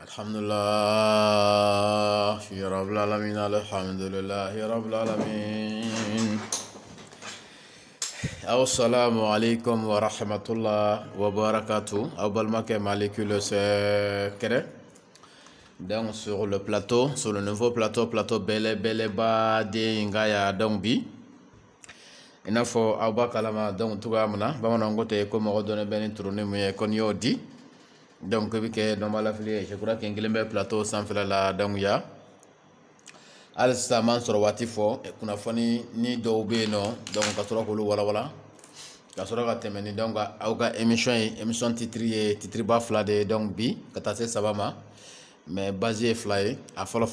الحمد لله يا رب العالمين الحمد لله يا رب العالمين السلام عليكم ورحمة الله وبركاته أول ما كمالك le secret donc sur le plateau sur le nouveau plateau belle ba de ngaya donc bi ina fo awba kalama donc tuga muna bamana ngote ko mo donné ben tourner mu kon yodi donc bi ke normal affilié je crois que ngelembe plateau sans faire la donc ya al saman sur wati fo kuna foni ni do be no donc ka sura ko wala wala ka sura ka temeni donc awga émission titre ba fla de donc bi ka tasse sabama mais basé fly a folo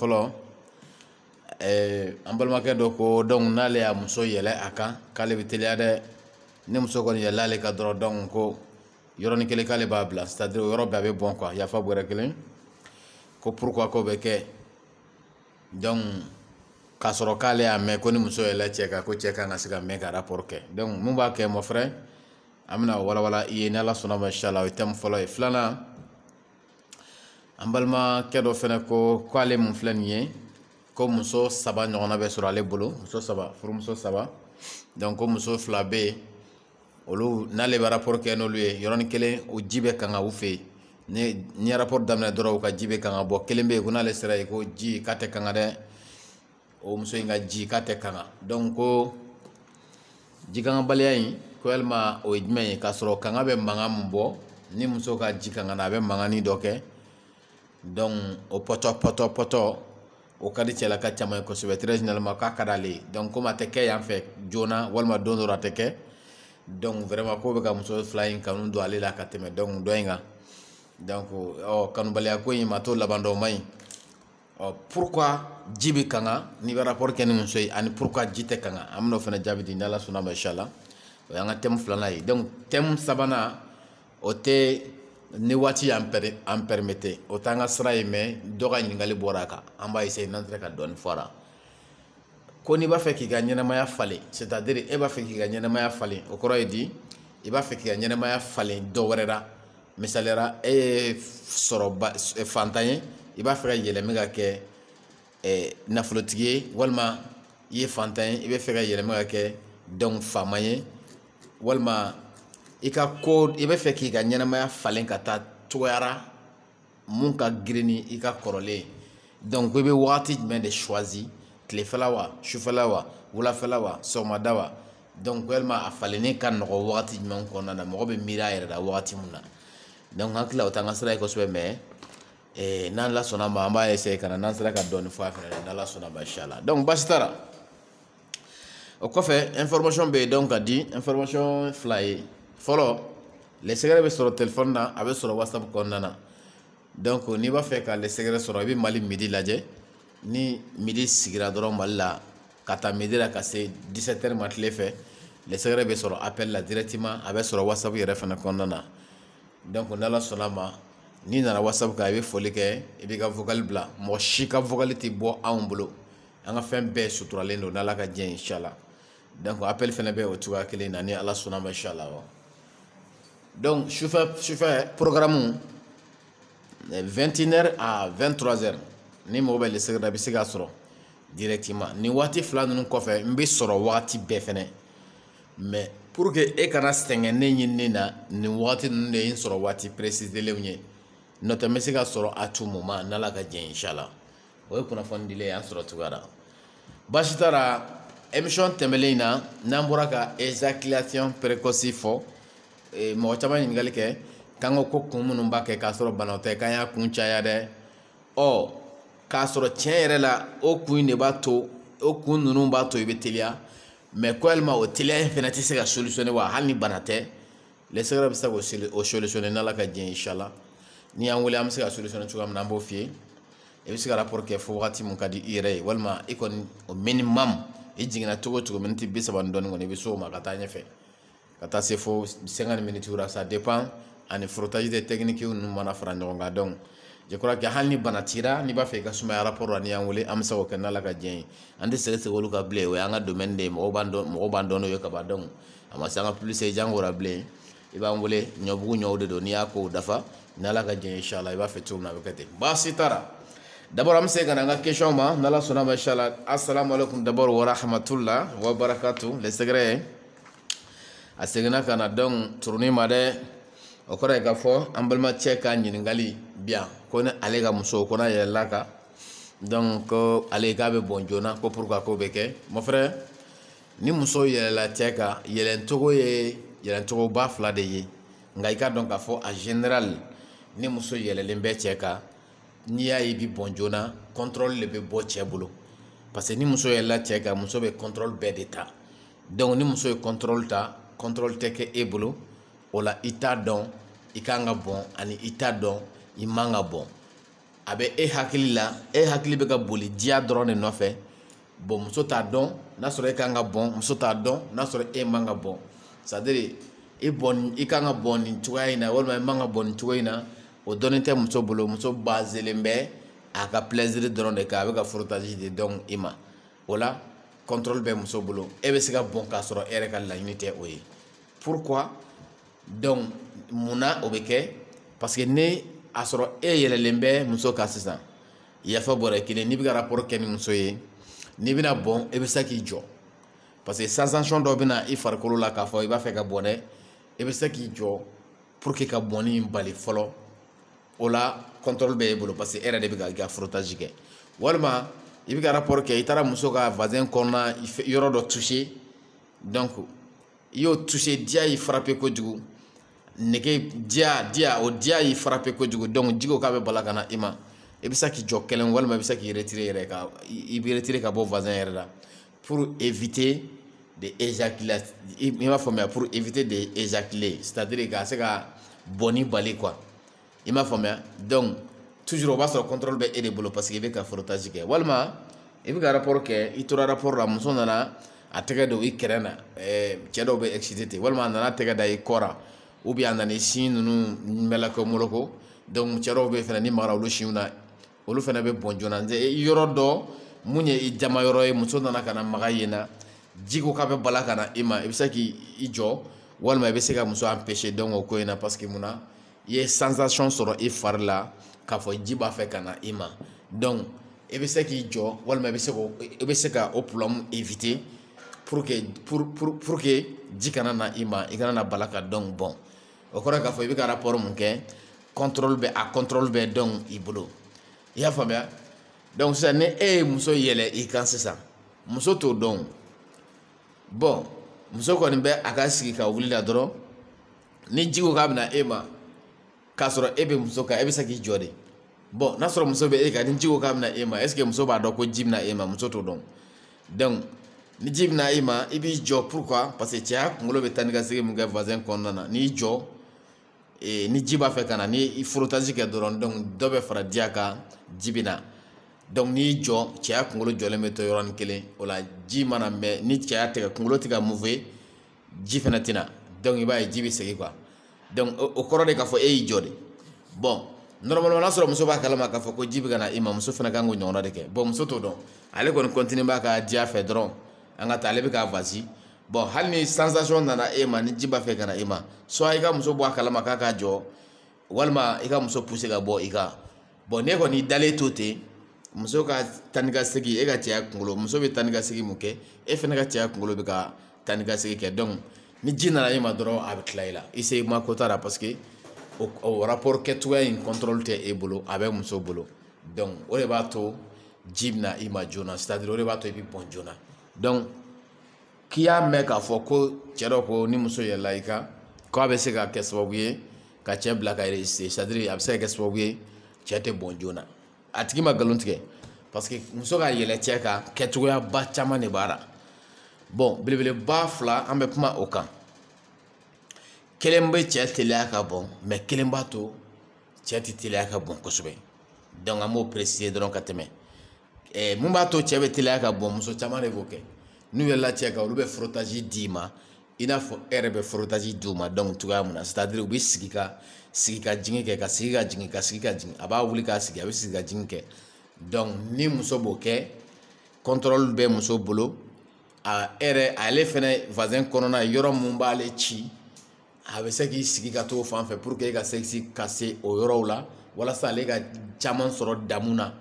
ambalma ke do ko donc nale ya muso yele aka kale bitelia de ne muso ko yela le ka dro donc ko yoroni kele kale babla c'est-à-dire yoro be bon quoi ya fa bore kele ko pourquoi ko be ke donc ka soro kale a me ko ni muso yela cheka ko cheka ngasiga me ka rapport ke donc mun ba ke mon frère amna wala yena la sona machallah itam folo e flana ambalma ke do fene ko ale mun flaniye ko muso saba ɲɔgɔnna bɛ sɔrɔ ale bolo muso saba furumuso saba donc ko muso fila bɛ yen olu n'ale bɛ rapport kɛ n'olu ye yɔrɔnin kelen o ji bɛ kan ka u fɛ yen ni rapport daminɛ dɔrɔn u ka ji bɛ kan ka bɔ kelen bɛ yen ko n'ale sera yen ko ji k'a tɛ kan ka dɛ o muso in ka ji k'a tɛ kan ka donc ko jikankanbaliya in ko yalima o ye jumɛn ye k'a sɔrɔ kanga bɛ mankan mun bɔ ni muso ka ji kan ka na a bɛ mankanni dɔ kɛ donc o pɔtɔ o kadi cɛla ka caman ye kosɛbɛ très généralement k'a ka d'ale donc comme a tɛ kɛ yan fɛ joona walima don dɔ a tɛ kɛ donc vraiment ko bɛ ka muso fila in kanu don ale la ka tɛmɛ donc dɔ in kan donc kanubaliya ko in ma to laban dɔ ma ɲi pourquoi ji bɛ kan kan n'i bɛ rapport kɛ ni muso ye ani pourquoi ji tɛ kan kan an bɛna o fana jaabi di n'Ala sɔnna ma inchallah o y'an ka thème filanan ye donc thème sabanan o tɛ ni waati y'an permettre o t'an ka sira ye mais dɔ ka ɲininkali bɔra a kan an b'a essayer n'an sera ka dɔɔni fɔ a la ko n'i b'a fɛ k'i ka ɲɛnamaya falen c'est-à-dire e b'a fɛ k'i ka ɲɛnamaya falen o kɔrɔ ye di i b'a fɛ k'i ka ɲɛnamaya falen dɔ wɛrɛ la misaliyara e ye sɔrɔ fantan ye i b'a fɛ ka yɛlɛma ka kɛ nafolotigi ye walima i ye fantan ye i bɛ fɛ ka yɛlɛma ka kɛ donc faama ye walima i bɛ fɛ k'i ka ɲɛnamaya falen ka taa cogoyara mun ka girin ni i ka kɔrɔlen donc i bɛ wagati jumɛn de choisi tilefɛla wa sufɛla wa wulafɛla wa sɔgɔmada wa donc walima a falenni ka nɔgɔ wagati jumɛn kɔnɔna na mɔgɔ bɛ miiri a yɛrɛ la wagati mun na donc an hakili la o t'an ka sira ye kosɛbɛ mais n'Ala sɔnna ma an b'a essayer ka na n'an sera ka dɔɔni fɔ a fɛnɛ la n'Ala sɔnna ma inchallah donc baasi t'a la o kɔfɛ information bɛ yen donc ka di information fila ye fɔlɔ les secrets bɛ sɔrɔ téléphone na a bɛ sɔrɔ whatsapp kɔnɔna na donc n'i b'a fɛ ka les secrets sɔrɔ i bɛ Mali midi lajɛ ni midi sigira dɔrɔn Mali la ka taa midi la ka se 17h ma tile fɛ les secrets bɛ sɔrɔ appel la directement a bɛ sɔrɔ whatsapp yɛrɛ fana kɔnɔna na donc n'Ala sɔnna ma n'i nana whatsapp kan i bɛ foli kɛ i b'i ka vocal bila mɔgɔ si ka vocal tɛ bɔ anw bolo an ka fɛn bɛɛ suturalen don n'Ala ka diɲɛ inchallah donc appel fana bɛ o cogoya kelen na ni Ala sɔnna ma inchallah donc sufɛ programme 21h à 23h ni mɔgɔ bɛ les secrets bɛ se ka sɔrɔ directement ni waati fila ninnu kɔfɛ n bɛ sɔrɔ waati bɛɛ fɛnɛ mais pour que e kana sɛgɛn ne ɲinini na nin waati ninnu de ye n sɔrɔ waati précisélenw ye n'o tɛ n bɛ se ka sɔrɔ à tout moment n'Ala ka diɲɛ inchallah o ye kunnafoni dili ye an sɔrɔ cogoya la baasi t'a la émission tɛmɛlen in na n'an bɔra ka éjaculation précoce fɔ mɔgɔ caman ɲininkali kɛ k'an ko kun minnu b'a kɛ k'a sɔrɔ banaw tɛ k'an y'a kun caya dɛ k'a sɔrɔ tiɲɛ yɛrɛ la o kun in de b'a to o kun ninnu b'a to i bɛ teliya mais ko yalima o teliya in fana tɛ se ka solutionner wa hali ni bana tɛ les secrets bɛ se k'o solutionner n'Ala ka diɲɛ inchallah ni y'an wele an bɛ se ka solutionner cogoya min na an b'o f'i ye i bɛ se ka rapport kɛ fo wagati mun ka di i yɛrɛ ye walima i kɔni o minimum i jiginna cogo o cogo miniti 30 dɔɔni kɔni i bɛ s'o ma ka taa ɲɛfɛ ka taa se fo 50 minutes la ça dépend ani frottage des techniques ninnu mana fara ɲɔgɔn kan donc je crois que hali ni bana tira n'i b'a fɛ i ka sumaya rapport la n'i y'an wele an bɛ se k'o kɛ n'Ala ka diɲɛ ye an tɛ sɛgɛsɛgɛ olu ka bilen o y'an ka domaine de ye mɔgɔw b'an dɔn n'o ye ka ban donc a ma se an ka publicité jango la bilen i b'an wele ɲɔbugu ɲɔw de don n'i y'a kow dafa n'ala ka jɛn inshallah i b'a fɛ cogo min na a bɛ kɛ ten baasi t'a d'abord an bɛ se ka na an ka question ma n'ala sɔnna ma inshallah assalamu alaikum d'abord wa rahmatullah wa barakatuh le secret a seginna ka na donc turuni ma dɛ o kɔrɔ ye k'a fɔ an balimacɛ ka ɲininkali biyan ko ni ale ka muso ko n'a yɛlɛla kan donc ko ale k'a bɛ bɔn joona ko pourquoi ko bɛ kɛ mon frère ni muso yɛlɛla cɛ kan yɛlɛncogo ye yɛlɛncogoba fila de ye nka i ka dɔn k'a fɔ en général ni muso yɛlɛlen bɛ cɛ kan n'i y'a ye i bɛ bɔn joona contrôle de bɛ bɔ cɛ bolo parce que ni muso yɛlɛla cɛ kan muso bɛ contrôle bɛɛ de ta donc ni muso ye contrôle ta contrôle tɛ kɛ e bolo o la i t'a dɔn i kan ka bɔn ani i t'a dɔn i man ka bɔn a bɛ e hakili la e hakili bɛ ka boli diya dɔrɔn de nɔfɛ bon muso t'a dɔn n'a sɔrɔ e kan ka bɔn muso t'a dɔn n'a sɔrɔ e man ka bɔn c'est à dire i kan ka bɔn nin cogoya in na walima i man ka bɔn nin cogoya in na o dɔnni tɛ muso bolo muso baselen bɛ a ka plaisir dɔrɔn de kan a bɛ ka frottage de dɔn i ma o la contrôle bɛ muso bolo e bɛ se ka bɔn k'a sɔrɔ e yɛrɛ ka laɲini tɛ o ye pourquoi donc munna o bɛ kɛ parce que ni a sɔrɔ e yɛlɛlen bɛ muso kan sisan yafa bɔra kelen n'i bɛ ka rapport kɛ ni muso ye n'i bɛna bɔn e bɛ se k'i jɔ parce que sensation dɔ bɛna i farikolo la k'a fɔ i b'a fɛ ka bɔn dɛ e bɛ se k'i jɔ pour que ka bɔnni in bali fɔlɔ o la contrôle bɛ e bolo parce que e yɛrɛ de bɛ ka i ka frottage kɛ walima i bɛ ka rapport kɛ i taara muso ka vagin kɔnɔna yɔrɔ dɔ toucher donc i y'o toucher diya y'i frapper kojugu nege diya o diya y'i frapper kojugu donc jiko k'a bɛ bala ka na i ma i bɛ se k'i jɔ kelen walima i bɛ se k'i retirer yɛrɛ ka i bɛ retirer ka bɔ vagin yɛrɛ la pour éviter de éjaculer i m'a faamuya pour éviter de éjaculer c'est-à-dire ka se ka bɔnni bali quoi i m'a faamuya donc toujours o b'a sɔrɔ contrôle bɛ e de bolo parce que i bɛ ka frottage kɛ walima i bɛ ka rapport kɛ i tora rapport la muso nana a tɛgɛ don i kɛrɛ na cɛ dɔw bɛ excité ten walima a nana tɛgɛ da i kɔ la ou bien a nana sin ninnu mɛlɛkɛ moloko donc cɛ dɔw bɛ fɛnɛ ni magara olu sinw na olu fɛnɛ bɛ bɔn joona yɔrɔ dɔ mun ye i jama yɔrɔ ye muso nana ka na maga yen na ji ko k'a bɛ bala ka na i ma i bɛ se k'i jɔ walima i bɛ se ka muso empêcher donc o ko in na parce que mun na i ye sensation sɔrɔ i fari la k'a fɔ ji b'a fɛ ka na i ma donc i bɛ se k'i jɔ walima i bɛ se ka o problème éviter pour que ji kana na i ma i kana na bala ka donc bon o kɔrɔ k'a fɔ i bɛ ka rapport mun kɛ contrôle bɛ donc i bolo i y'a faamuya donc sisan ni e ye muso yɛlɛ i kan sisan muso t'o dɔn bon muso kɔni bɛ a ka sigi ka wuli la dɔrɔn ni ji ko k'a bɛ na e ma k'a sɔrɔ e bɛ muso kan e bɛ se k'i jɔ de bon n'a sɔrɔ muso bɛ e kan ni ji ko k'a bɛ na e ma est ce que muso b'a dɔn ko ji bɛ na e ma muso t'o dɔn donc ni ji bɛ na e ma i b'i jɔ pourquoi parce que cɛya kunkolo bɛ taa ni ka segin mun kɛ vagin kɔnɔna na n'i jɔ ni ji b'a fɛ ka na ni i frottage kɛ dɔrɔn donc dɔ bɛ fara diya kan ji bɛ na donc n'i jɔ cɛya kunkolo jɔlen bɛ to yɔrɔnin kelen o la ji mana mɛn ni cɛya tɛgɛ kunkolo tɛ ka mouver ji fɛnɛ tɛna donc i b'a ye ji bɛ segin quoi donc o kɔrɔ de k'a fɔ e y'i jɔ de bon normalement n'a sɔrɔ muso b'a kalama k'a fɔ ko ji bɛ ka na i ma muso fɛnɛ kan k'o ɲɔgɔnna de kɛ bon muso t'o dɔn ale kɔni continue b'a ka diya fɛ dɔrɔn an ka taa ale bɛ k'a vasi bon hali ni sensation nana e ma ni ji b'a fɛ ka na i ma soit i ka muso bɔ a kalama k'a k'a jɔ walima i ka muso pousser ka bɔ i kan bon ne kɔni dalen to ten muso ka taa ni ka segin e ka cɛya kunkolo muso bɛ taa ni ka segin mun kɛ e fɛnɛ ka cɛya kunkolo bɛ ka taa ni ka segin kɛ donc ni ji nana e ma dɔrɔn a bɛ tila i la i se ma ko t'a la parce que o rapport kɛcogoya in contrôle tɛ e bolo a bɛ muso bolo donc o de b'a to ji bɛ na i ma joona c'est à dire o de b'a to i bɛ bɔn joona donc k'i y'a mɛn k'a fɔ ko cɛ dɔ ko ni muso yɛlɛla i kan k'a bɛ se ka kɛ sababu ye ka cɛ bila ka résister c'est à dire a bɛ se ka kɛ sababu ye cɛ tɛ bɔn joona a tigi ma nkalon tigɛ parce que muso ka yɛlɛ cɛ kan kɛcogoyaba caman de b'a la bon belebeleba fila an bɛ kuma o kan kelen bɛ cɛ teliya ka bɔn mais kelen b'a to cɛ tɛ teliya ka bɔn kosɛbɛ donc an b'o préciser dɔrɔn ka tɛmɛ mun b'a to cɛ bɛ teliya ka bɔn muso caman de b'o kɛ n'u yɛlɛla cɛ kan olu bɛ frottage d'i ma i n'a fɔ e yɛrɛ bɛ frottage d'u ma donc cogoya mun na c'est à dire u bɛ sigi ka jigin kɛ ka sigi ka jigin ka sigi ka jigin a b'a wuli k'a sigi a bɛ sigi ka jigin kɛ donc ni muso b'o kɛ contrôle bɛ muso bolo a yɛrɛ ale fɛnɛ vagin kɔnɔna yɔrɔ mun b'ale ci a bɛ se k'i sigi ka t'o fan fɛ pour que e ka sexe ka se o yɔrɔw la walasa ale ka caman sɔrɔ damu na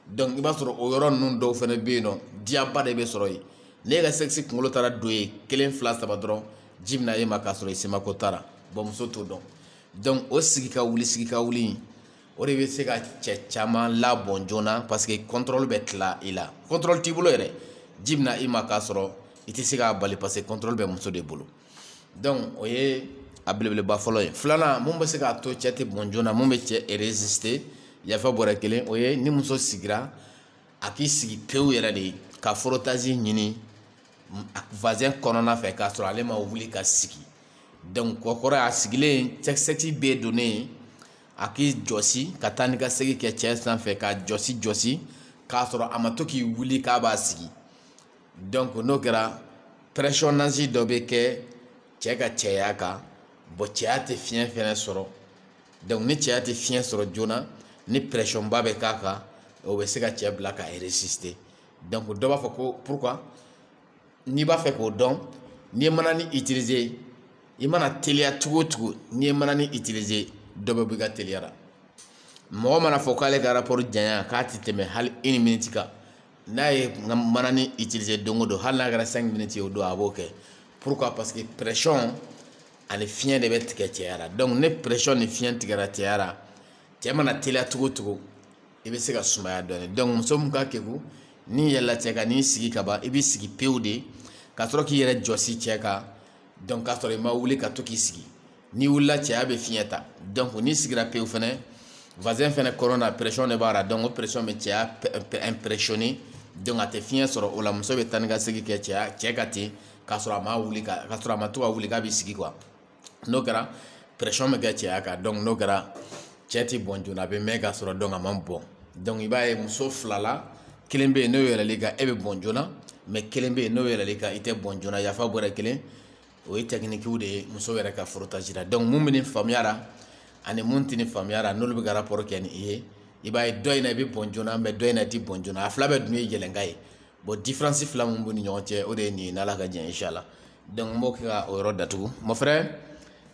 donc i b'a sɔrɔ o yɔrɔ ninnu dɔw fana bɛ yen nɔ diyaba de bɛ sɔrɔ yen n'e ka sexe kunkolo taara don yen 1 2 3 dɔrɔn ji bɛna e ma k'a sɔrɔ i semako taara bon muso t'o dɔn donc o sigi ka wuli o de bɛ se ka cɛ caman labɔn joona parce que contrôle bɛ tila i la contrôle t'i bolo yɛrɛ ji bɛna i ma k'a sɔrɔ i tɛ se k'a bali parce que contrôle bɛ muso de bolo donc o ye a belebeleba fɔlɔ ye filanan mun bɛ se k'a to cɛ tɛ bɔn joona mun bɛ cɛ résister yafa bɔra kelen o ye ni muso sigira a k'i sigi pewu yɛrɛ de ka frottage ɲini voisin kɔnɔna fɛ k'a sɔrɔ ale ma wuli ka sigi donc kɔkɔrɔ a sigilen sexe bɛ donnen a k'i jɔsi ka taa ni ka segin kɛ cɛ sanfɛ ka jɔsi k'a sɔrɔ a ma to k'i wuli k'a b'a sigi donc n'o kɛra pressionnage dɔ bɛ kɛ cɛ ka cɛya kan bon cɛya tɛ fiɲɛ fɛnɛ sɔrɔ donc ni cɛya tɛ fiɲɛ sɔrɔ joona ni pression ba bɛ k'a kan o bɛ se ka cɛ bila ka résister donc dɔ b'a fɔ ko pourquoi n'i b'a fɛ k'o dɔn n'i ye manani utiliser i mana teliya cogo o cogo n'i ye manani utiliser dɔ bɛ bɔ i ka teliya la mɔgɔ mana fɔ k'ale ka rapport janya k'a tɛ tɛmɛ hali 1 minute kan n'a ye manani utiliser don o don hali n'a kɛra 5 minutes ye o don a b'o kɛ pourquoi parce que pression ani fiɲɛ de bɛ tigɛ cɛya la donc ne pression ni fiɲɛ tigɛra cɛya la cɛ mana teliya cogo o cogo i bɛ se ka sumaya dɔɔni donc muso mun ka kegu ni yɛlɛla cɛ kan n'i sigi ka ban i b'i sigi pewu de ka sɔrɔ k'i yɛrɛ jɔsi cɛ kan donc k'a sɔrɔ i ma wuli ka to k'i sigi n'i wulila cɛya bɛ fiɲɛ ta donc n'i sigira pewu fɛnɛ voisin fɛnɛ kɔnɔ na pression de b'a la donc o pression bɛ cɛya impressionner donc a tɛ fiɲɛ sɔrɔ o la muso bɛ taa ni ka segin kɛ cɛ ka ten k'a sɔrɔ a ma wuli k'a sɔrɔ a ma to ka wuli k'a bɛ sigi quoi n'o kɛra pression bɛ kɛ cɛya kan donc n'o kɛra cɛ tɛ bɔn joona a bɛ mɛn k'a sɔrɔ donc a ma bɔn donc i b'a ye muso fila la kelen bɛ yen n'o yɛlɛl'i kan e bɛ bɔn joona mais kelen bɛ yen n'o yɛlɛl'i kan i tɛ bɔn joona yafa bɔra kelen o ye technique de ye muso yɛrɛ ka frottage la donc mun bɛ nin faamuya la ani mun tɛ nin faamuya la n'olu bɛ ka rapport kɛ ni i ye i b'a ye dɔ in na i bɛ bɔn joona mais dɔ in na i tɛ bɔn joona a fila bɛɛ dun ye yɛlɛnka ye bon différence fila mun b'u ni ɲɔgɔn cɛ o de ye nin ye n'Ala ka jɛn inchallah donc n b'o kɛ ka o yɔrɔ datugu mon frère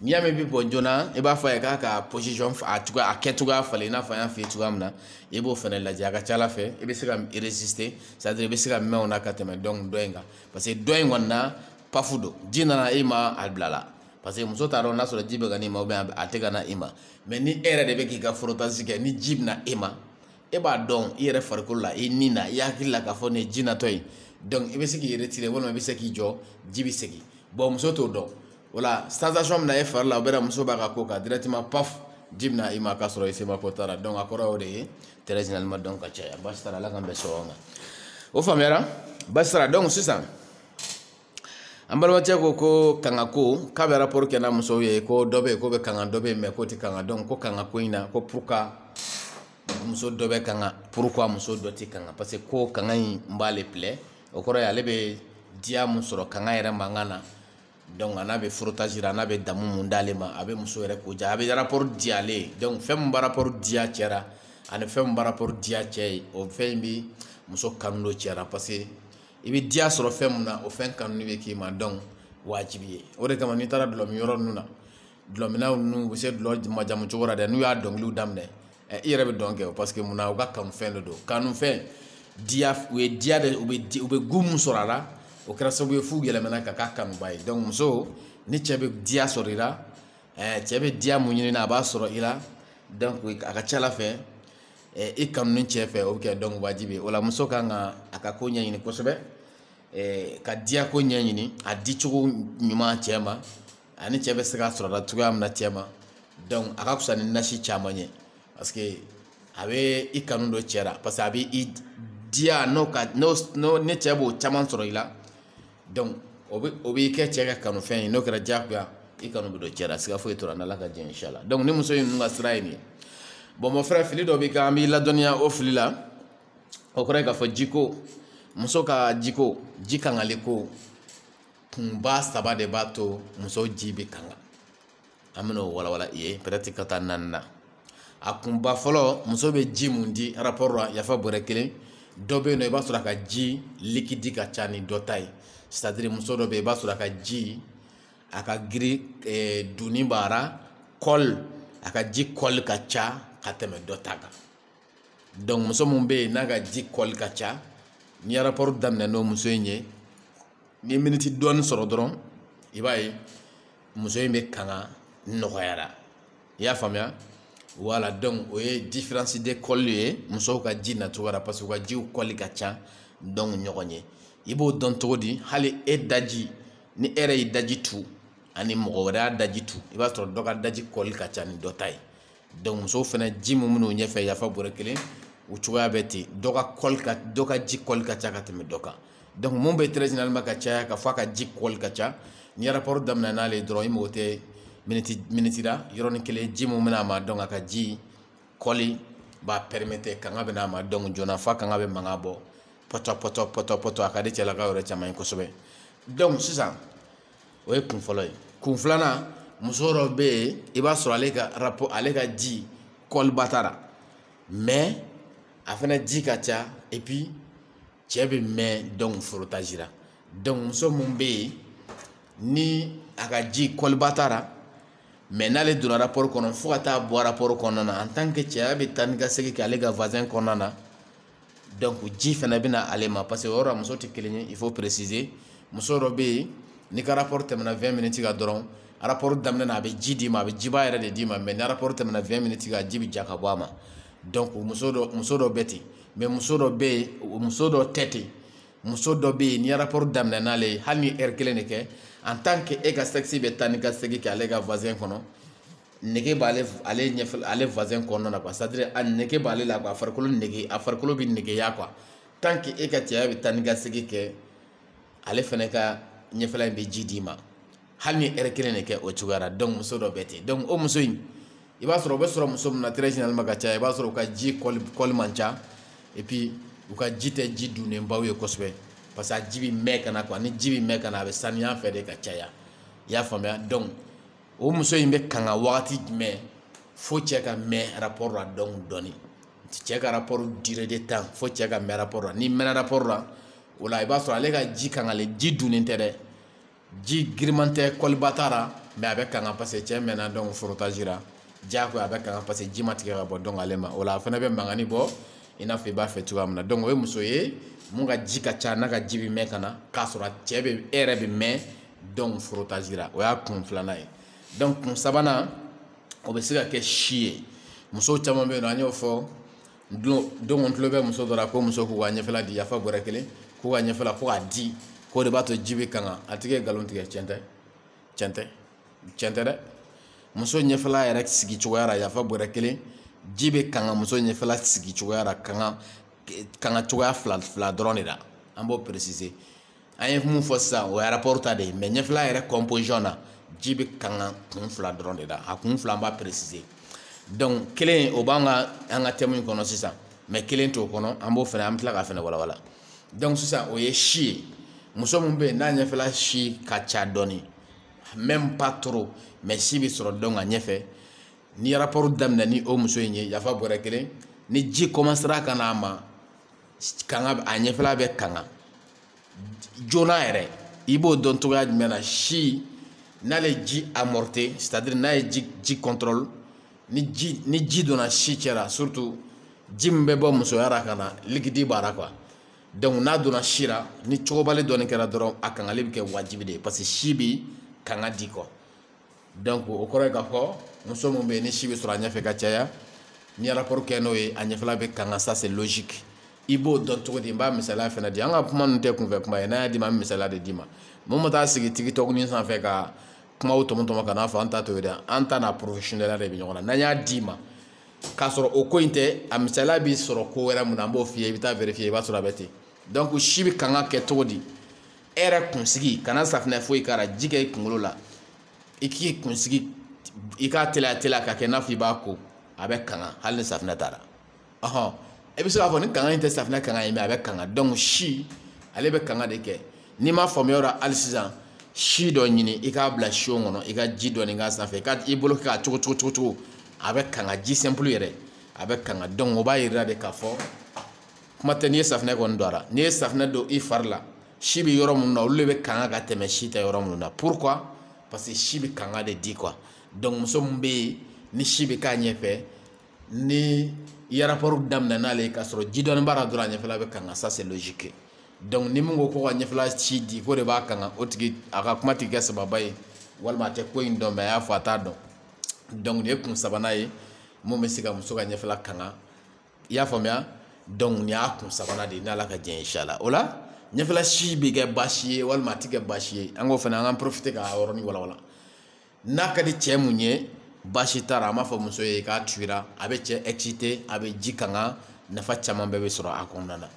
n'i y'a mɛn i bɛ bɔn joona i b'a fɔ a ye k'a ka position a kɛ cogoya falen i n'a fɔ an y'a f'i ye cogoya min na i b'o fɛnɛ lajɛ a ka ca Ala fɛ i bɛ se ka résister c'est à dire i bɛ se ka mɛn o na ka tɛmɛ donc dɔ in kan parce que dɔ in kɔni na pafu don ji nana e ma a bila la parce que muso t'a dɔn n'a sɔrɔ ji bɛ ka n'i ma ou bien a tɛ ka na i ma mais ni e yɛrɛ de bɛ k'i ka frottage kɛ ni ji bɛna e ma e b'a dɔn i yɛrɛ farikolo la i ni na i hakili la k'a fɔ nin ye ji natɔ ye donc i bɛ se k'i retirer walima i bɛ se k'i jɔ ji bɛ segin bon muso t'o dɔn o la sensation min na e fari la o bɛ na muso b'a ka ko kan directement paf ji bɛna i ma k'a sɔrɔ i semako t'a la donc a kɔrɔ y'o de ye très généralement donc ka caya basi t'a la Ala k'an bɛn sɔgɔma kan o faamuyara basi t'a la donc sisan an balimacɛ ko kanga ko k'a bɛ rapport kɛ n'a musow ye ko dɔ bɛ yen ko bɛ kanga dɔ bɛ yen mais ko tɛ kanga donc ko kanga ko in na ko pourquoi muso dɔ bɛ kanga pourquoi muso dɔ tɛ kanga parce que ko kanga in n b'ale plaît o kɔrɔ ye ale bɛ diya mun sɔrɔ kanga yɛrɛ mankan na donc a n'a bɛ frottage la a n'a bɛ damu mun d'ale ma a bɛ muso yɛrɛ ko ja a bɛ rapport di ale ye donc fɛn min b'a rapport diya cɛ la ani fɛn min b'a rapport diya cɛ ye o fɛn in bɛ muso kanu don cɛ la parce que i bɛ diya sɔrɔ fɛn mun na o fɛn kanu bɛ k'i ma donc wajibi ye o de kama n'i taara dulɔmi yɔrɔ ninnu na dulɔminaw ninnu u bɛ se dulɔ majamu cogo la dɛ n'u y'a dɔnkiliw daminɛ i yɛrɛ bɛ dɔn kɛ parce que munna u ka kanufɛn de don kanufɛn diya u ye diya de u bɛ gu mun sɔrɔ a la o kɛra sababu ye f'u yɛlɛmana ka k'a kanuba ye donc muso ni cɛ bɛ diya sɔrɔ i la cɛ bɛ diya mun ɲini na a b'a sɔrɔ i la donc a ka ca Ala fɛ i kanu ni cɛ fɛ o bɛ kɛ donc wajibi ye o la muso kan ka a ka ko ɲɛɲini kosɛbɛ ka diya ko ɲɛɲini a di cogo ɲuman cɛ ma ani cɛ bɛ se ka sɔrɔ a la cogoya min na cɛ ma donc a ka fisa ni nasi caman ye parce que a bɛ i kanu don cɛ la parce que a bɛ i diya ni cɛ b'o caman sɔrɔ i la donc o b'i kɛ cɛ ka kanufɛn ye n'o kɛra diyagoya i kanu bɛ don cɛ la siga foyi t'o la n'Ala ka jɛn inchallah donc ni muso in ninnu ka sira ye nin ye bon mon frère fili dɔ b'i kan an b'i ladɔnniya o fili la o kɔrɔ ye k'a fɔ jiko muso ka jiko ji kangali ko kunba saba de b'a to muso ji bɛ kanga an bɛna o walawala i ye peut-être ka taa naani na a kunba fɔlɔ muso bɛ ji mun di rapport la yafa bɔrɛ kelen dɔ bɛ yen nɔ i b'a sɔrɔ a ka ji liquide ka ca ni dɔ ta ye c'est à dire muso dɔ bɛ yen i b'a sɔrɔ a ka ji aka giri duni bara kol aka ji kol ka ca ka tɛmɛ dɔ ta kan donc muso mun bɛ yen n'a ka ji kol ka ca ni rapport daminɛ n'o muso in ye ni miniti dɔɔni sɔrɔ dɔrɔn i b'a ye muso in bɛ kanga nɔgɔyara i y'a faamuya voilà donc o ye différence de kol ye musow ka ji nacogo la parce que u ka jiw kɔli ka ca donc ɲɔgɔn ye i b'o dɔn cogo di hali e daji ni e yɛrɛ y'i daji tu ani mɔgɔ wɛrɛ y'a daji tu i b'a sɔrɔ dɔ ka daji kɔli ka ca ni dɔ ta ye donc musow fana ji mun min'u ɲɛfɛ yafa bɔrɛ kelen u cogoya bɛ ten dɔ ka ji kɔli ka ca ka tɛmɛ dɔ kan donc mun bɛ très généralement ka caya ka fɔ a ka ji kɔli ka ca ni rapport daminɛ n'ale dɔrɔn i mago tɛ miniti la yɔrɔnin kelen ji mun bɛna a ma donc a ka ji kɔli b'a permettre kanga bɛna a ma donc joona fa kanga bɛ mankan bɔ pɔtɔ a ka di cɛlakaw yɛrɛ caman ye kosɛbɛ donc sisan o ye kun fɔlɔ ye kun filanan muso dɔ bɛ yen i b'a sɔrɔ ale ka ji kɔliba t'a la mais a fana ji ka ca et puis cɛ bɛ mɛn donc frottage la donc muso mun bɛ yen ni a ka ji kɔliba t'a la mais n'ale donna rapport kɔnɔ fo ka taa bɔ rapport kɔnɔna na en tant que cɛya bɛ taa ni ka segin kɛ ale ka voisin kɔnɔna na donc ji fana bɛna ale ma parce que o yɔrɔ muso tɛ kelen ye il faut préciser muso dɔ bɛ yen ni ka rapport tɛmɛna 20 minutes kan dɔrɔn rapport daminɛ na a bɛ ji di ma a bɛ jiba yɛrɛ de di ma mais ni rapport tɛmɛna 20 minutes kan ji bɛ ja ka bɔ a ma donc muso dɔ bɛ ten mais muso dɔ bɛ yen muso dɔ tɛ ten muso dɔ bɛ yen ni rapport daminɛ n'ale ye hali ni heure kelen de kɛ en tant que e ka sexe bɛ taa ni ka segin kɛ ale ka voisin kɔnɔ nege b'ale ɲɛfɛ ale voisin kɔnɔna na quoi c'est à dire a nege b'ale la quoi a farikolo bɛ negeya quoi tant que e ka cɛya bɛ taa ni ka segin kɛ ale fana ka ɲɛfɛla in bɛ ji d'i ma hali ni heure kelen de kɛ o cogoya la donc muso dɔ bɛ ten donc o muso in i b'a sɔrɔ o bɛ sɔrɔ muso min na très généralement ka caya i b'a sɔrɔ u ka ji kɔli man ca et puis u ka ji tɛ ji dunnenbaw ye kosɛbɛ parce que a ji bɛ mɛn ka na quoi ni ji bɛ mɛn ka na a bɛ sanuya fɛ de ka caya i y'a faamuya donc o muso in bɛ kanga wagati jumɛn fo cɛ ka mɛn rapport la donc dɔɔni cɛ ka rapport durée de temps fo cɛ ka mɛn rapport la ni mɛnna rapport la o la i b'a sɔrɔ ale ka ji kangale ji dunnen tɛ dɛ ji giriman tɛ kɔliba t'a la mais a bɛ kanga parce que cɛ mɛnna donc frottage la diyagoya a bɛ kanga parce que ji ma tigɛ ka bɔ donc ale ma o la a fana bɛ mangani bɔ i n'a fɔ i b'a fɛ cogoya min na donc o ye muso ye mun ka ji ka ca n'a ka ji bɛ mɛn ka na k'a sɔrɔ cɛ bɛ e yɛrɛ bɛ mɛn donc frottage la o y'a kun filanan ye donc kun sabanan o bɛ se ka kɛ si ye muso caman bɛ yen nɔ an y'o fɔ don o tulo bɛ muso dɔ la ko muso k'u ka ɲɛfɛla di yafa bɔrɛ kelen k'u ka ɲɛfɛla ko k'a di k'o de b'a to ji bɛ kanga a tigi ye nkalon tigɛ tiɲɛ tɛ dɛ muso ɲɛfɛla yɛrɛ sigi cogoya la yafa bɔrɛ kelen ji bɛ kanga muso ɲɛfɛla sigi cogoya la kanga cogoya fila dɔrɔn de la an b'o préciser an ye mun fɔ sisan o ye rapport ta de ye mais ɲɛfɛla yɛrɛ composition na ji bɛ kanga kun fila dɔrɔn de la a kun fila an b'a préciser donc kelen o b'an ka thème in kɔnɔ sisan mais kelen t'o kɔnɔ an b'o fana an bɛ tila k'a fana walawala donc sisan o ye si ye muso min bɛ yen n'a ɲɛfɛla si ka ca dɔɔni même pas trop mais si bɛ sɔrɔ donc a ɲɛfɛ ni rapport daminɛ ni o muso in ye yafa bɔrɛ kelen ni ji commencera ka na a ma kanga a ɲɛfɛla bɛ kanga joona yɛrɛ i b'o dɔn cogoya jumɛn na si n'ale ji amorté c'est à dire n'a ye ji contrôle ni ji donna si cɛla surtout ji min bɛ bɔ musoya la ka na liquide b'a la quoi donc n'a donna si la ni cogobali dɔɔni kɛra dɔrɔn a kangali bɛ kɛ wajibi de ye parce que si bɛ kanga di quoi donc o kɔrɔ ye k'a fɔ muso min bɛ yen ni si bɛ sɔrɔ a ɲɛfɛ ka caya ni rapport kɛ n'o ye a ɲɛfɛla bɛ kanga ça c'est logique i b'o dɔn cogo di n b'a misaliya fana di an ka kuma ninnu tɛ kunfɛ kuma ye n'a y'a di ma an bɛ misaliya de d'i ma mun bɛ taa sigi TikTok ni sanfɛ ka kumaw tɔmɔ ka n'a fɔ an ta to ye dɛ an ta n'a professionnel de bɛ ɲɔgɔn na n'an y'a d'i ma k'a sɔrɔ o ko in tɛ a misaliya b'i sɔrɔ ko wɛrɛ mun na an b'o f'i ye i bɛ taa vérifier i b'a sɔrɔ a bɛ ten donc si bɛ kanga kɛ cogo di e yɛrɛ kunsigi kana safinɛ foyi k'a la ji kɛ i kunkolo la i k'i kunsigi i k'a teliya ka kɛ i n'a fɔ i b'a ko a bɛ kanga hali ni safinɛ t'a la ɔhɔn e bɛ se k'a fɔ ni kanga in tɛ safinɛ kanga ye mais a bɛ kanga donc si ale bɛ kanga de kɛ n'i ma faamuya o la hali sisan si dɔ ɲini i k'a bila siyon kɔnɔ i ka ji dɔɔni k'a sanfɛ i bolo kɛ k'a cogo a bɛ kanga ji simple yɛrɛ a bɛ kanga donc o b'a yira de k'a fɔ kuma tɛ n'i ye safinɛ kɔni don a la n'i ye safinɛ don i fari la si bɛ yɔrɔ minnu na olu de bɛ kanga ka tɛmɛ si tɛ yɔrɔ minnu na pourquoi parce que si bɛ kanga de di quoi donc muso mun bɛ ni si bɛ k'a ɲɛfɛ ni i rapport daminɛ n'ale ka sɔrɔ ji dɔɔni b'a la dɔrɔn a ɲɛfɛla bɛ kanga ça c'est logique donc ni mun ko ko ka ɲɛfɛla si di ko de b'a kanga o tigi a ka kuma tɛ kɛ sababa ye walima a tɛ ko in dɔn mais a y'a fɔ a t'a dɔn donc nin ye kun sabanan ye mun bɛ se ka muso ka ɲɛfɛla kanga i y'a faamuya donc nin y'a kun sabanan de ye n'Ala ka diɲɛ inchallah o la ɲɛfɛla si bɛ kɛ baasi ye walima a tɛ kɛ baasi ye an k'o fana an k'an profiter k'a yɔrɔnin walawala n'a ka di cɛ mun ye baasi t'a la an b'a fɔ muso ye k'a tuira a bɛ cɛ exciter a bɛ ji kanga nafa caman bɛɛ bɛ sɔrɔ a kɔnɔna na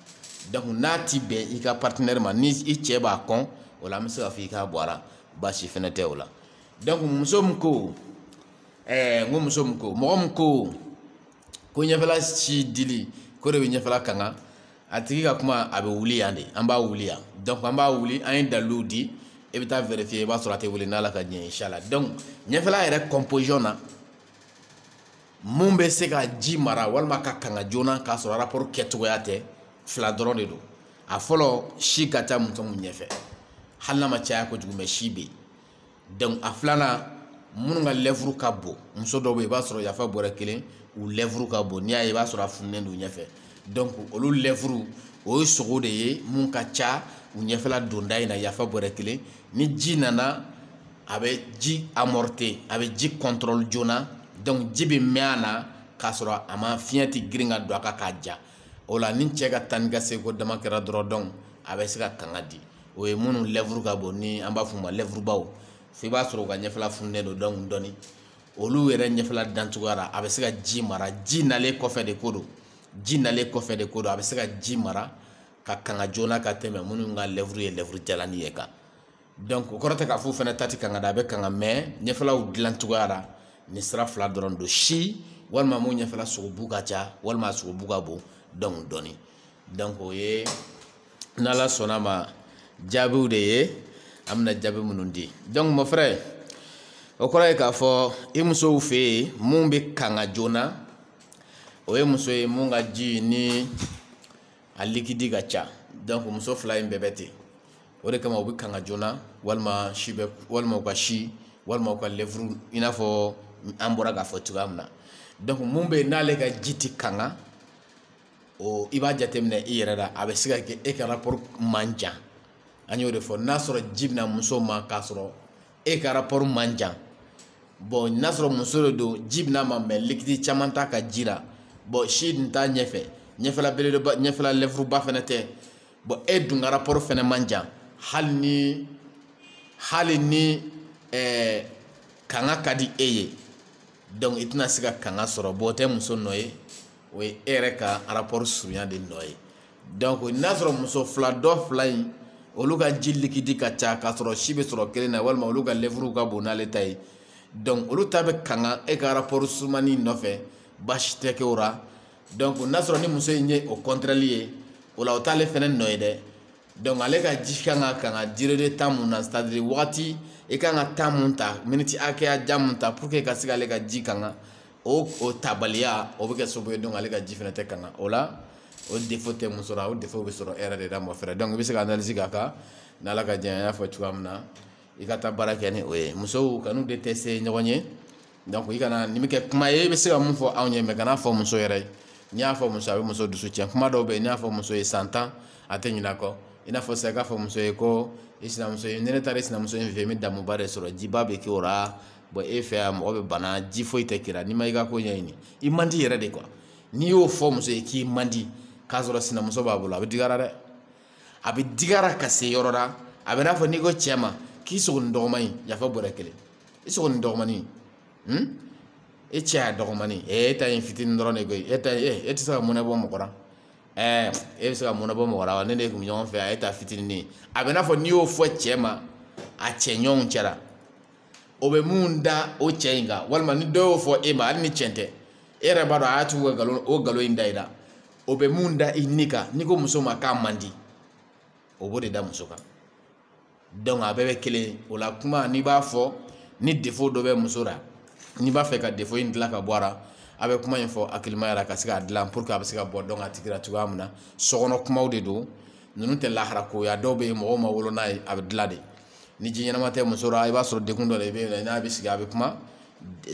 donc n'a ti bɛn i ka partenaire ma ni i cɛ b'a kɔn o la an bɛ se k'a fɔ i k'a bɔ a la baasi fɛnɛ tɛ o la donc muso min ko n ko muso min ko mɔgɔ min ko ɲɛfɛla si dili ko de bɛ ɲɛfɛla kanga a tigi ka kuma a bɛ wuli yan de an b'a wuli yan donc an b'a wuli an ye dalilu di e bɛ taa vérifier i b'a sɔrɔ a tɛ wuli n'Ala ka diɲɛ inchallah donc ɲɛfɛla yɛrɛ composition na mun bɛ se ka ji mara walima ka kanga joona k'a sɔrɔ rapport kɛcogoya tɛ fila dɔrɔn de don a fɔlɔ si ka ca muso mun ɲɛfɛ hali n'a ma caya kojugu mais si bɛ yen donc a filanan minnu ka lèvre ka bon muso dɔw bɛ yen i b'a sɔrɔ yafa bɔrɛ kelen u lèvre ka bon n'i y'a ye i b'a sɔrɔ a fununen don ɲɛfɛ donc olu lèvre o ye sogo de ye mun ka ca u ɲɛfɛla donda in na yafa bɔrɛ kelen ni ji nana a bɛ ji amorter a bɛ ji contrôle joona donc ji bɛ mɛn a na k'a sɔrɔ a ma fiɲɛ tɛ girin ka don a kan k'a ja o la ni cɛ ka taa ni ka segin dama kɛra dɔrɔn donc a bɛ se ka kanga di o ye minnu lèvre ka bon ni an b'a fɔ o ma lèvre baw fo i b'a sɔrɔ u ka ɲɛfɛla fununen don donc dɔɔni olu yɛrɛ ɲɛfɛla dancogoya la a bɛ se ka ji mara ji nalen kɔfɛ de ko don ji nalen kɔfɛ de ko don a bɛ se ka ji mara ka kanga joona ka tɛmɛ minnu ka lèvre ye lèvre jalani ye kan donc o kɔrɔ tɛ k'a fɔ fɛnɛ ta tɛ kanga da a bɛ kanga mais ɲɛfɛlaw dilancogoya la ni sira fila dɔrɔn don si walima mun ɲɛfɛla sogobu ka ca walima a sogobu ka bon donc dɔɔni donc o ye n'Ala sɔnna ma jaabiw de ye an bɛna jaabi minnu di donc mon frère o kɔrɔ ye k'a fɔ i musow fɛ yen mun bɛ kanga joona o ye muso ye mun ka ji ni a liquide ka ca donc muso fila in bɛɛ bɛ ten o de kama u bɛ kanga joona walima si bɛ walima u ka si walima u ka lèvre i n'a fɔ an bɔra k'a fɔ cogoya min na donc mun bɛ yen n'ale ka ji tɛ kanga o i b'a jateminɛ i yɛrɛ la a bɛ se ka kɛ e ka rapport man jan an y'o de fɔ n'a sɔrɔ ji bɛna muso ma k'a sɔrɔ e ka rapport man jan bon n'a sɔrɔ muso de don ji bɛna ma mais liquide caman t'a ka ji la bon si dun t'a ɲɛfɛ ɲɛfɛla belebeleba ɲɛfɛla lèvre ba fɛnɛ tɛ bon e dun ka rapport fɛnɛ man jan hali ni kanga ka di e ye donc i tɛna se ka kanga sɔrɔ bon o tɛ muso nɔ ye o ye e yɛrɛ ka rapport surunya de nɔ ye donc n'a sɔrɔ muso fila dɔ fila in olu ka ji liquide ka ca k'a sɔrɔ si bɛ sɔrɔ kelen na walima olu ka lèvre ka bon n'ale ta ye donc olu ta bɛ kanga e ka rapport surumani nɔfɛ baasi tɛ kɛ o la donc n'a sɔrɔ ni muso in ye o contrôle ye o la o t'ale fɛnɛ nɔ ye dɛ donc ale ka ji kan ka kanga durée de temps mun na c'est à dire wagati i kan ka temps mun ta minute hakɛya jan mun ta pour que ka se k'ale ka ji kanga o tabaliya o bɛ kɛ sababu ye donc ale ka ji fɛnɛ tɛ kanga o la o défaut tɛ muso la o défaut bɛ sɔrɔ e yɛrɛ de la mon frère donc i bɛ se ka analyse k'a kan n'Ala ka diɲɛ an y'a fɔ cogoya min na i ka taa baara kɛ ni o ye musow kan'u détester ɲɔgɔn ye donc i kana nin bɛ kɛ kuma ye i bɛ se ka mun fɔ anw ye mais kana fɔ muso yɛrɛ ye n'i y'a fɔ muso a bɛ muso dusu tiɲɛ kuma dɔw bɛ yen n'i y'a fɔ muso ye 100 ans a tɛ ɲinɛ a kɔ i n'a fɔ sisan i k'a fɔ muso ye ko i sinamuso ye ni ne taara i sinamuso in fɛ yen n bɛ damuba de sɔrɔ jiba bɛ kɛ o la bon e fɛ yan mɔgɔ bɛ bana ji foyi tɛ kira n'i ma i ka ko ɲɛɲini i man di yɛrɛ de quoi n'i y'o fɔ muso ye k'i man di k'a sɔrɔ sinamuso b'a bolo a bɛ digara dɛ a bɛ digara ka se yɔrɔ la a bɛ n'a fɔ n'i ko cɛ ma k'i sogo ni dɔgɔmanin yafa bɔrɛ kelen i sogo ni dɔgɔmanin e cɛ y'a dɔgɔmanin e ta ye fitinin dɔrɔn de koyi e tɛ se ka mɔnɛ bɔ mɔgɔ la e bɛ se ka mɔnɛ bɔ mɔgɔ la wa ne de kun bɛ ɲɔgɔn fɛ a ye ta fitinin ye a bɛ n'a fɔ n'i y'o fɔ cɛ ma a cɛ ɲɔgɔnw cɛla o bɛ mun da o cɛ in kan walima ni dɔ y'o fɔ e ma hali ni cɛn tɛ e yɛrɛ b'a dɔn a y'a tugu ka nkalon in da i la o bɛ mun da i ni kan n'i ko muso ma k'a man di o b'o de da muso kan donc a bɛɛ bɛ kelen o la kuma n'i b'a fɔ ni défaut dɔ bɛ muso la n'i b'a fɛ ka défaut in dilan ka bɔ a la a bɛ kuma in fɔ hakilimaya la ka se k'a dilan pour que a bɛ se ka bɔ donc a tigi la cogoya min na sokɔnɔ kumaw de don ninnu tɛ lahara ko ye a dɔw bɛ yen mɔgɔw ma wolo n'a ye a bɛ dilan de ni ji ɲɛnama tɛ muso la i b'a sɔrɔ degun dɔ de bɛ yen n'a bɛ sigi a bɛ kuma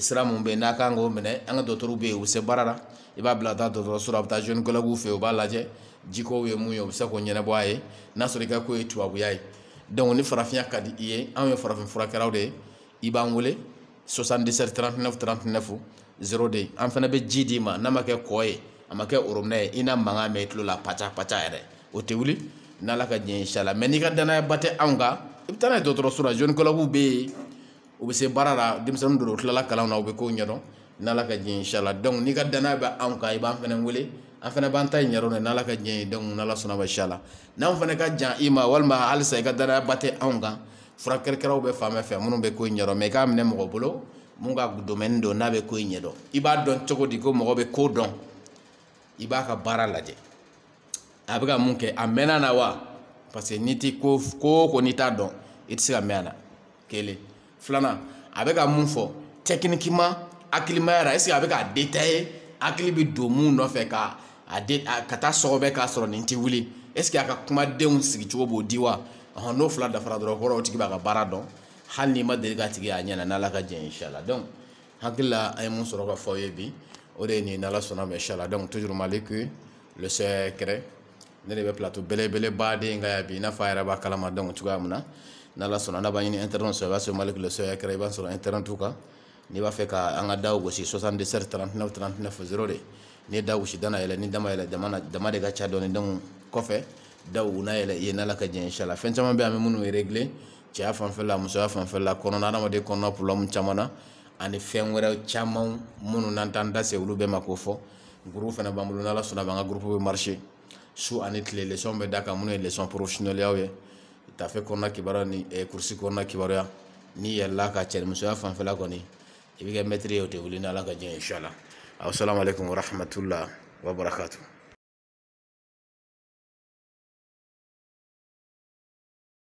sira mun bɛ yen n'a kan k'o minɛ an ka dɔgɔtɔrɔw bɛ yen u bɛ se baara la i b'a bila taa dɔgɔtɔrɔso la a bɛ taa gynécologue fɛ yen u b'a lajɛ jikow ye mun ye u bɛ se k'o ɲɛnabɔ a ye n'a sɔrɔ i ka ko ye tubabuya ye donc ni farafinya ka di i ye anw ye farafin furakɛlaw de ye i b'an wele 77 39 39 0 de an fana bɛ ji d'i ma n'a ma kɛ kɔ ye a ma kɛ orobinɛ ye i n'a mankan mɛn i tulo la paca paca yɛrɛ o tɛ wuli n'ala ka diɲɛ inchallah mais n'i ka danayaba tɛ anw kan i bɛ taa n'a ye dɔgɔtɔrɔso la gynécologue bɛ yen u bɛ se baara la denmisɛnnin dɔw tilala kalan na u bɛ kow ɲɛdɔn n'ala ka diɲɛ inchallah donc n'i ka danaya bɛ anw kan i b'an fana wele an fana b'an ta in ɲɛdɔn de n'ala ka diɲɛ ye donc n'ala sɔnna ma inchallah n'anw fana ka jan i ma walima halisa i ka danayaba tɛ anw kan furakɛlikɛlaw bɛ fan bɛɛ fɛ minnu bɛ ko in ɲɛdɔn mais i k'a minɛ mɔgɔ bolo mun ka domaine don n'a bɛ ko in ɲɛdɔn i b'a dɔn cogo di ko mɔgɔ bɛ ko dɔn i b'a ka baara lajɛ a bɛ ka mun kɛ a mɛnna na wa parce que n'i ti ko n'i t'a dɔn i tɛ se ka mɛn a na kelen filanan a bɛ ka mun fɔ techniquement hakilimaya la est ce que a bɛ k'a détailler hakili bɛ don mun nɔfɛ ka taa sɔgɔbɛ k'a sɔrɔ nin tɛ wuli est ce que a ka kumadenw sigicogo b'o di wa n'o fila dafara dɔrɔn kɔrɔ o tigi b'a ka baara dɔn hali n'i ma deli k'a tigi y'a ɲɛna n'ala ka jɛ inchallah donc hakili la an ye mun sɔrɔ ka fɔ aw ye bi o de ye nin n'ala sɔnna ma inchallah donc toujours Malik le secret ne de bɛ plateau belebeleba de in ka yan bi i n'a fɔ a yɛrɛ b'a kalama donc cogoya min na n'ala sɔnna n'a b'a ɲini internet sɔrɔ i b'a sɔrɔ Malik le secret i b'a sɔrɔ internet kan n'i b'a fɛ ka an ka daw gosi 77 39 39 0 de n'i ye da gosi da na yɛlɛ ni dama yɛlɛ dama de ka ca dɔɔni donc kɔfɛ daw u na yɛlɛ i ye n'ala ka jɛ inchallah fɛn caman bɛ an bɛ minnu régler cɛya fanfɛla musoya fanfɛla kɔnɔna adamaden kɔnɔna problème caman na ani fɛn wɛrɛ caman minnu n'an t'an da se olu bɛɛ ma k'o fɔ groupe fana b'an bolo n'ala sɔnna an ka groupe bɛ marcher su ani tile leçon bɛ da kan minnu ye leçon professionnelle yaw ye tafe kɔnɔna kibaruya ni kursi kɔnɔna kibaruya ni yɛlɛla ka cɛ musoya fanfɛla kɔni i bɛ kɛ maître ye o tɛ wuli n'ala ka jɛ inchallah assalamu alaikum wa rahmatullah wa barakatuh